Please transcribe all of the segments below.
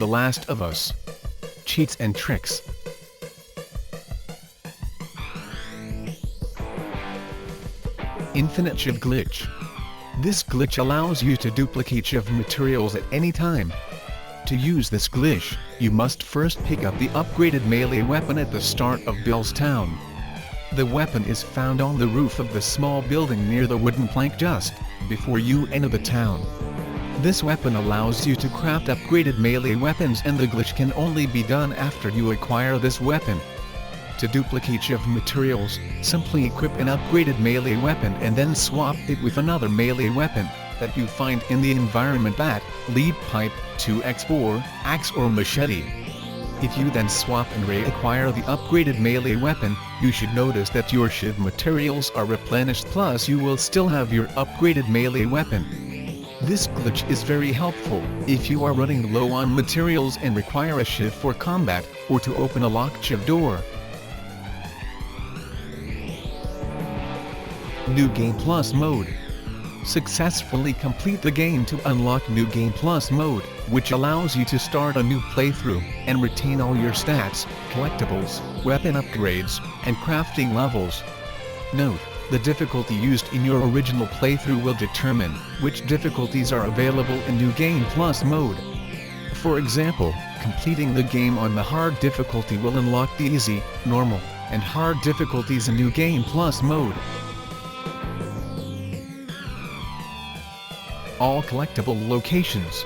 The Last of Us. Cheats and tricks. Infinite Shiv glitch. This glitch allows you to duplicate Shiv materials at any time. To use this glitch, you must first pick up the upgraded melee weapon at the start of Bill's town. The weapon is found on the roof of the small building near the wooden plank just before you enter the town. This weapon allows you to craft upgraded melee weapons, and the glitch can only be done after you acquire this weapon. To duplicate Shiv materials, simply equip an upgraded melee weapon and then swap it with another melee weapon that you find in the environment: bat, lead pipe, 2x4, axe or machete. If you then swap and reacquire the upgraded melee weapon, you should notice that your Shiv materials are replenished, plus you will still have your upgraded melee weapon. This glitch is very helpful if you are running low on materials and require a Shiv for combat, or to open a locked Shiv door. New Game Plus Mode. Successfully complete the game to unlock New Game Plus Mode, which allows you to start a new playthrough and retain all your stats, collectibles, weapon upgrades, and crafting levels. Note: the difficulty used in your original playthrough will determine which difficulties are available in New Game Plus Mode. For example, completing the game on the hard difficulty will unlock the easy, normal, and hard difficulties in New Game Plus Mode. All collectible locations.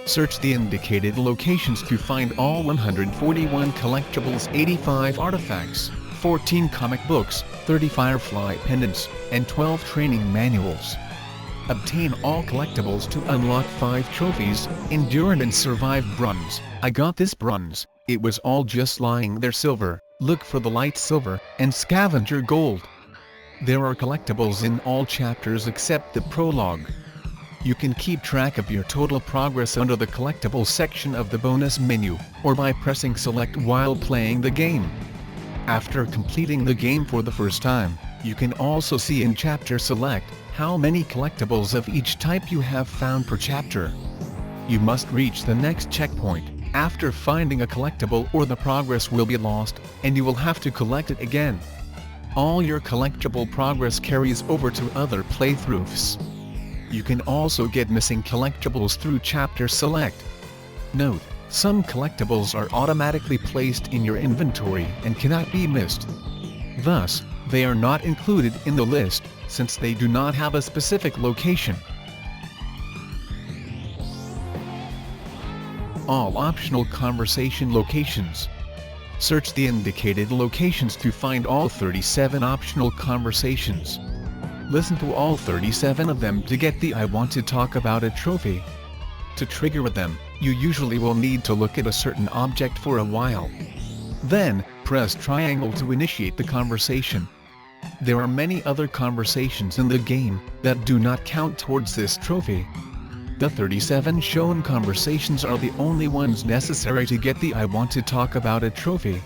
Search the indicated locations to find all 141 collectibles, 85 artifacts, 14 comic books, 30 Firefly pendants, and 12 training manuals. Obtain all collectibles to unlock 5 trophies: Endure and Survive bronze. I got this bronze, it was all just lying there. Silver, look for the light silver, and scavenger gold. There are collectibles in all chapters except the prologue. You can keep track of your total progress under the collectibles section of the bonus menu, or by pressing select while playing the game. After completing the game for the first time, you can also see in chapter select how many collectibles of each type you have found per chapter. You must reach the next checkpoint after finding a collectible, or the progress will be lost, and you will have to collect it again. All your collectible progress carries over to other playthroughs. You can also get missing collectibles through chapter select. Note: some collectibles are automatically placed in your inventory and cannot be missed. Thus, they are not included in the list, since they do not have a specific location. All optional conversation locations. Search the indicated locations to find all 37 optional conversations. Listen to all 37 of them to get the "I want to talk about a" trophy. To trigger them, you usually will need to look at a certain object for a while. Then, press triangle to initiate the conversation. There are many other conversations in the game that do not count towards this trophy. The 37 shown conversations are the only ones necessary to get the "I want to talk about a" trophy.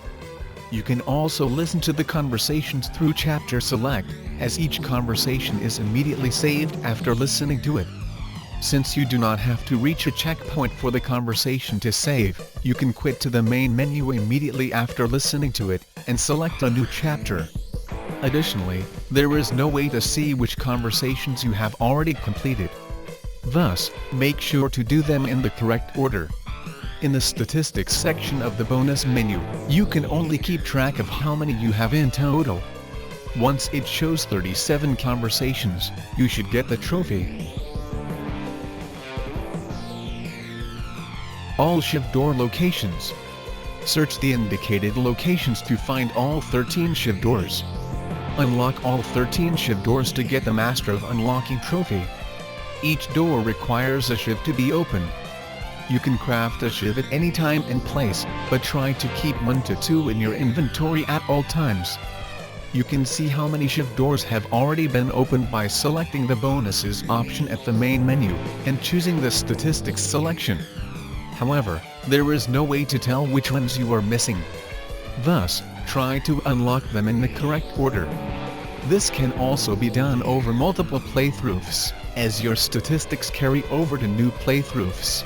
You can also listen to the conversations through chapter select, as each conversation is immediately saved after listening to it. Since you do not have to reach a checkpoint for the conversation to save, you can quit to the main menu immediately after listening to it, and select a new chapter. Additionally, there is no way to see which conversations you have already completed. Thus, make sure to do them in the correct order. In the statistics section of the bonus menu, you can only keep track of how many you have in total. Once it shows 37 conversations, you should get the trophy. All Shiv door locations. Search the indicated locations to find all 13 Shiv doors. Unlock all 13 Shiv doors to get the Master of Unlocking trophy. Each door requires a Shiv to be opened. You can craft a Shiv at any time and place, but try to keep 1 to 2 in your inventory at all times. You can see how many Shiv doors have already been opened by selecting the bonuses option at the main menu, and choosing the statistics selection. However, there is no way to tell which ones you are missing. Thus, try to unlock them in the correct order. This can also be done over multiple playthroughs, as your statistics carry over to new playthroughs.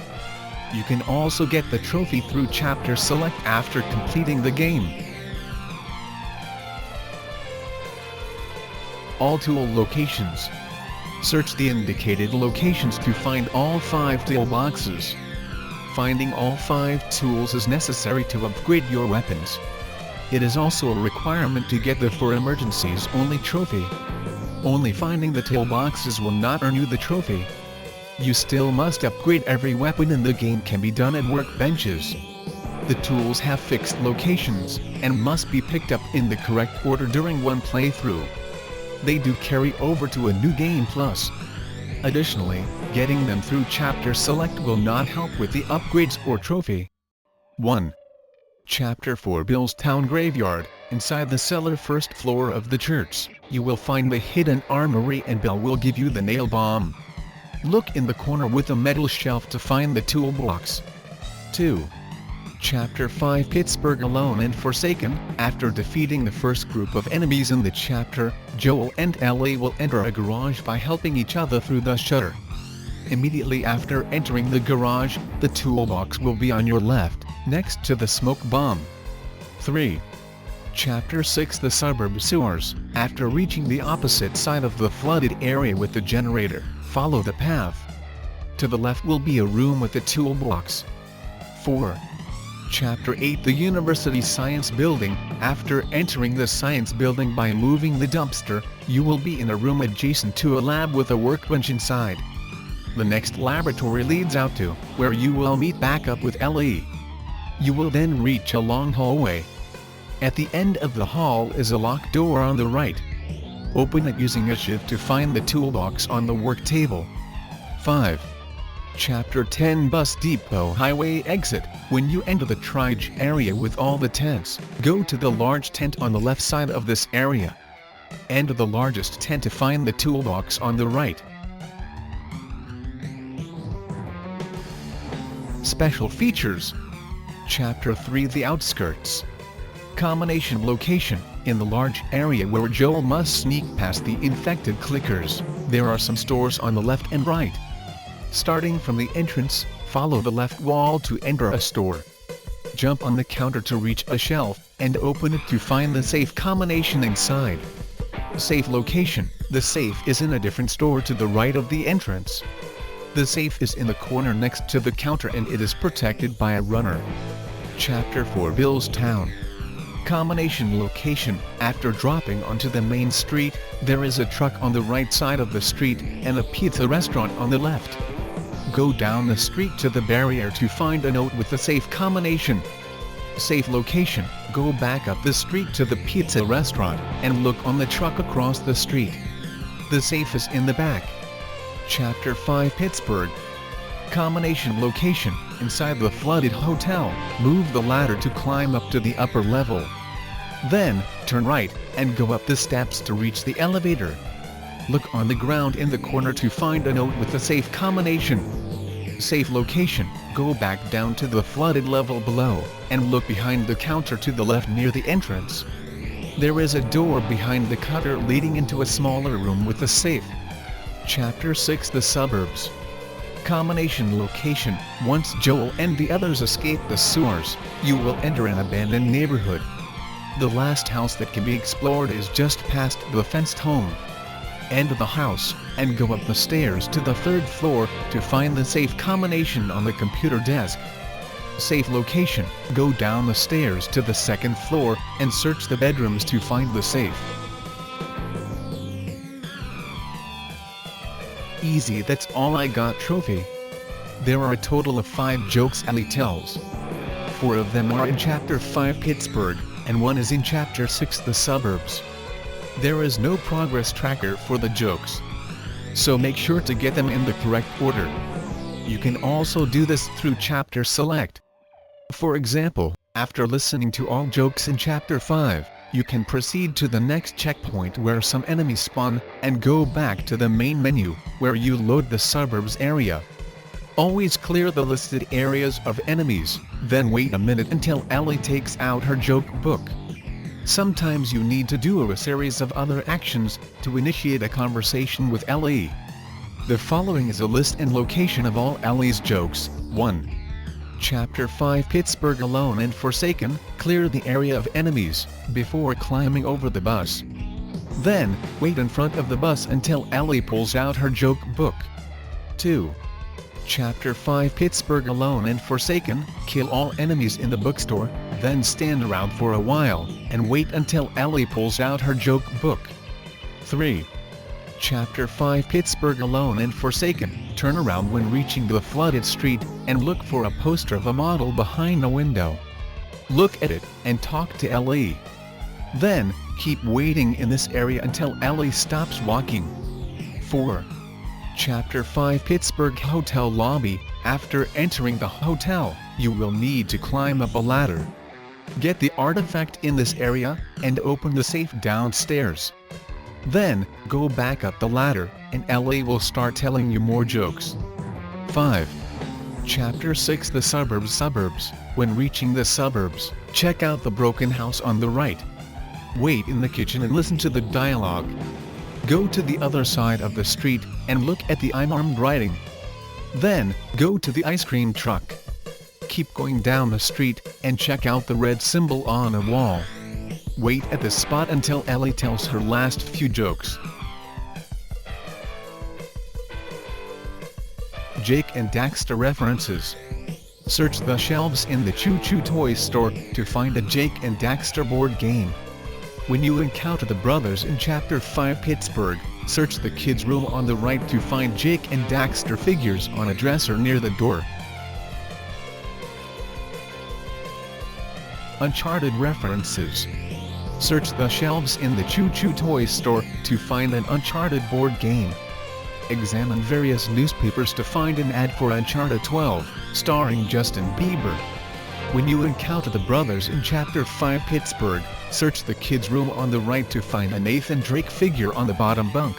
You can also get the trophy through Chapter Select after completing the game. All tool locations. Search the indicated locations to find all 5 toolboxes. Finding all 5 tools is necessary to upgrade your weapons. It is also a requirement to get the For Emergencies Only trophy. Only finding the toolboxes will not earn you the trophy. You still must upgrade every weapon in the game can be done at workbenches. The tools have fixed locations, and must be picked up in the correct order during one playthrough. They do carry over to a new game plus. Additionally, getting them through Chapter Select will not help with the upgrades or trophy. 1. Chapter 4 Bill's Town Graveyard. Inside the cellar first floor of the church, you will find the hidden armory and Bill will give you the nail bomb. Look in the corner with a metal shelf to find the toolbox. 2. Chapter 5 Pittsburgh Alone and Forsaken. After defeating the first group of enemies in the chapter, Joel and Ellie will enter a garage by helping each other through the shutter. Immediately after entering the garage, the toolbox will be on your left, next to the smoke bomb. 3. Chapter 6 The Suburb Sewers. After reaching the opposite side of the flooded area with the generator, follow the path. To the left will be a room with a toolbox. 4. Chapter 8 The University Science Building. After entering the science building by moving the dumpster, you will be in a room adjacent to a lab with a workbench inside. The next laboratory leads out to where you will meet back up with Ellie. You will then reach a long hallway. At the end of the hall is a locked door on the right. Open it using a shift to find the toolbox on the work table. 5. Chapter 10 Bus Depot Highway Exit. When you enter the triage area with all the tents, go to the large tent on the left side of this area. Enter the largest tent to find the toolbox on the right. Special features. Chapter 3 The Outskirts. Combination location. In the large area where Joel must sneak past the infected clickers, there are some stores on the left and right. Starting from the entrance, follow the left wall to enter a store. Jump on the counter to reach a shelf, and open it to find the safe combination inside. Safe location. The safe is in a different store to the right of the entrance. The safe is in the corner next to the counter and it is protected by a runner. Chapter 4 Bill's Town. Combination location. After dropping onto the main street, there is a truck on the right side of the street and a pizza restaurant on the left. Go down the street to the barrier to find a note with the safe combination. Safe location. Go back up the street to the pizza restaurant and look on the truck across the street. The safe is in the back. Chapter 5 Pittsburgh. Combination location. Inside the flooded hotel, move the ladder to climb up to the upper level. Then, turn right, and go up the steps to reach the elevator. Look on the ground in the corner to find a note with the safe combination. Safe location. Go back down to the flooded level below, and look behind the counter to the left near the entrance. There is a door behind the counter leading into a smaller room with a safe. Chapter 6 The Suburbs. Combination location. Once Joel and the others escape the sewers, you will enter an abandoned neighborhood. The last house that can be explored is just past the fenced home. Enter the house, and go up the stairs to the 3rd floor to find the safe combination on the computer desk. Safe location. Go down the stairs to the 2nd floor, and search the bedrooms to find the safe. Easy, that's all I got trophy. There are a total of 5 jokes Ellie tells. 4 of them are in Chapter 5 Pittsburgh, and 1 is in Chapter 6 The Suburbs. There is no progress tracker for the jokes, so make sure to get them in the correct order. You can also do this through Chapter Select. For example, after listening to all jokes in Chapter 5, you can proceed to the next checkpoint where some enemies spawn, and go back to the main menu, where you load the suburbs area. Always clear the listed areas of enemies, then wait a minute until Ellie takes out her joke book. Sometimes you need to do a series of other actions to initiate a conversation with Ellie. The following is a list and location of all Ellie's jokes. 1. Chapter 5 Pittsburgh Alone and Forsaken, clear the area of enemies, before climbing over the bus. Then, wait in front of the bus until Ellie pulls out her joke book. 2. Chapter 5 Pittsburgh Alone and Forsaken, kill all enemies in the bookstore, then stand around for a while, and wait until Ellie pulls out her joke book. 3. Chapter 5 Pittsburgh Alone and Forsaken, turn around when reaching the flooded street, and look for a poster of a model behind a window. Look at it, and talk to Ellie. Then, keep waiting in this area until Ellie stops walking. 4. Chapter 5 Pittsburgh Hotel Lobby, after entering the hotel, you will need to climb up a ladder. Get the artifact in this area, and open the safe downstairs. Then, go back up the ladder, and Ellie will start telling you more jokes. 5. Chapter 6 The Suburbs. When reaching the suburbs, check out the broken house on the right. Wait in the kitchen and listen to the dialogue. Go to the other side of the street, and look at the unarmed writing. Then, go to the ice cream truck. Keep going down the street, and check out the red symbol on a wall. Wait at this spot until Ellie tells her last few jokes. Jake and Daxter references. Search the shelves in the Choo Choo Toy Store to find a Jake and Daxter board game. When you encounter the brothers in Chapter 5 Pittsburgh, search the kids' room on the right to find Jake and Daxter figures on a dresser near the door. Uncharted references. Search the shelves in the Choo Choo Toy Store to find an Uncharted board game. Examine various newspapers to find an ad for Uncharted 12, starring Justin Bieber. When you encounter the brothers in Chapter 5 Pittsburgh, search the kids' room on the right to find a Nathan Drake figure on the bottom bunk.